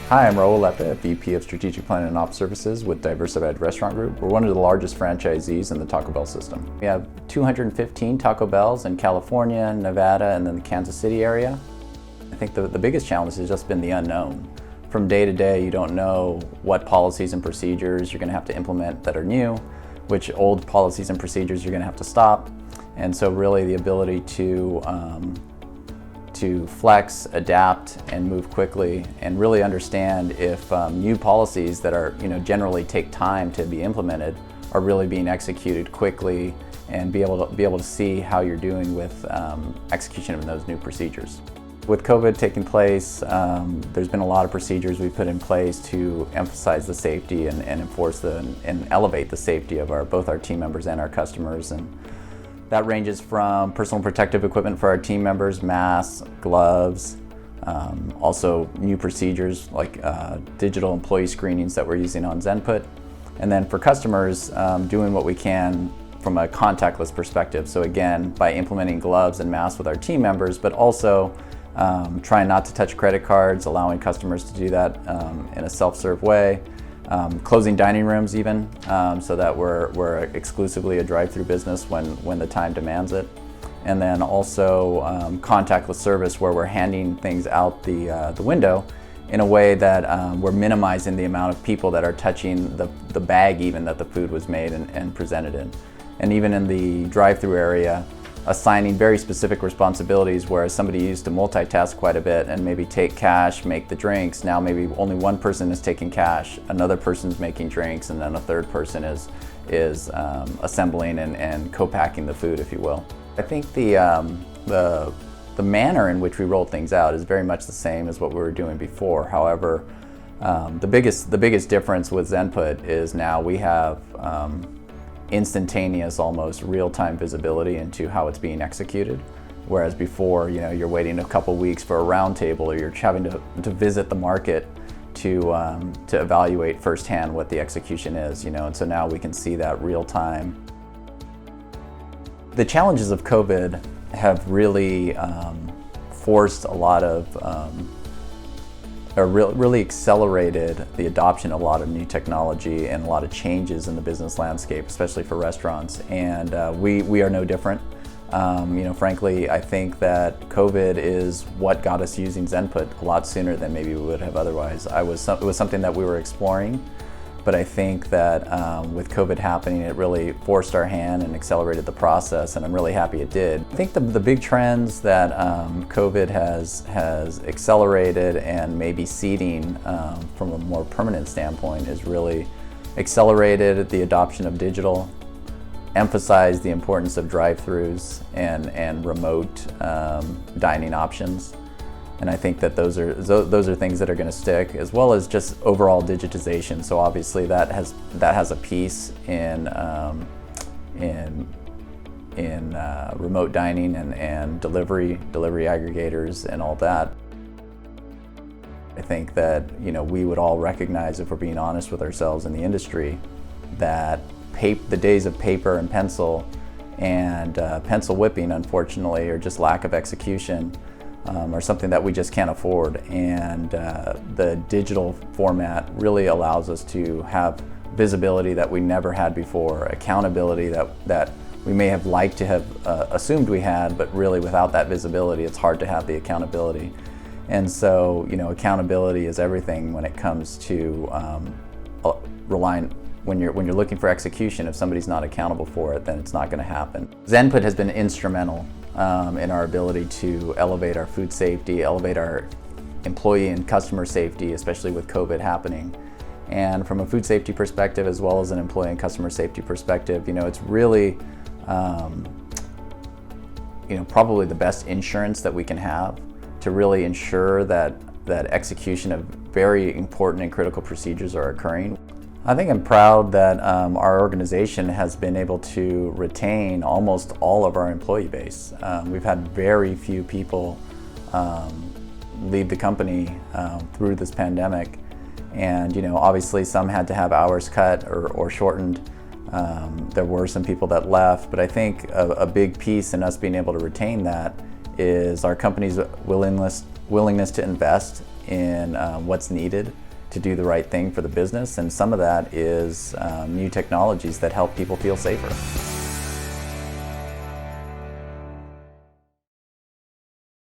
Hi, I'm Raul Lepe, VP of Strategic Planning and Ops Services with Diversified Restaurant Group. We're one of the largest franchisees in the Taco Bell system. We have 215 Taco Bells in California, Nevada, and then the Kansas City area. I think the biggest challenge has just been the unknown. From day to day, you don't know what policies and procedures you're going to have to implement that are new, which old policies and procedures you're going to have to stop. And so really the ability to flex, adapt, and move quickly, and really understand if new policies that are generally take time to be implemented are really being executed quickly, and be able to see how you're doing with execution of those new procedures. With COVID taking place, there's been a lot of procedures we've put in place to emphasize the safety and enforce and elevate the safety of both our team members and our customers. And that ranges from personal protective equipment for our team members, masks, gloves, also new procedures like digital employee screenings that we're using on Zenput. And then for customers, doing what we can from a contactless perspective. So again, by implementing gloves and masks with our team members, but also trying not to touch credit cards, allowing customers to do that in a self-serve way. Closing dining rooms even, so that we're exclusively a drive-through business when the time demands it. And then also contactless service, where we're handing things out the window in a way that we're minimizing the amount of people that are touching the bag even that the food was made and presented in. And even in the drive-through area, assigning very specific responsibilities, whereas somebody used to multitask quite a bit and maybe take cash, make the drinks. Now maybe only one person is taking cash, another person's making drinks, and then a third person is assembling and co-packing the food, if you will. I think the manner in which we roll things out is very much the same as what we were doing before. However, the biggest difference with Zenput is now we have instantaneous, almost real-time visibility into how it's being executed. Whereas before, you're waiting a couple weeks for a round table, or you're having to visit the market to evaluate firsthand what the execution is, and so now we can see that real time. The challenges of COVID have really forced a lot of really accelerated the adoption of a lot of new technology and a lot of changes in the business landscape, especially for restaurants. And we are no different. Frankly, I think that COVID is what got us using Zenput a lot sooner than maybe we would have otherwise. It was something that we were exploring, but I think that with COVID happening, it really forced our hand and accelerated the process, and I'm really happy it did. I think the big trends that COVID has accelerated and maybe seeding from a more permanent standpoint is really accelerated the adoption of digital, emphasized the importance of drive-thrus and remote dining options. And I think that those are things that are going to stick, as well as just overall digitization. So obviously that has a piece in remote dining and delivery aggregators and all that. I think that we would all recognize, if we're being honest with ourselves in the industry, that the days of paper and pencil and pencil whipping, unfortunately, or just lack of execution, are something that we just can't afford. And the digital format really allows us to have visibility that we never had before, accountability that we may have liked to have assumed we had, but really without that visibility, it's hard to have the accountability. And so, accountability is everything when it comes to relying. When you're looking for execution, if somebody's not accountable for it, then it's not going to happen. Zenput has been instrumental in our ability to elevate our food safety, elevate our employee and customer safety, especially with COVID happening. And from a food safety perspective, as well as an employee and customer safety perspective, it's really probably the best insurance that we can have to really ensure that execution of very important and critical procedures are occurring. I think I'm proud that our organization has been able to retain almost all of our employee base. We've had very few people leave the company through this pandemic, and obviously some had to have hours cut or shortened. There were some people that left, but I think a big piece in us being able to retain that is our company's willingness willingness to invest in what's needed to do the right thing for the business, and some of that is new technologies that help people feel safer.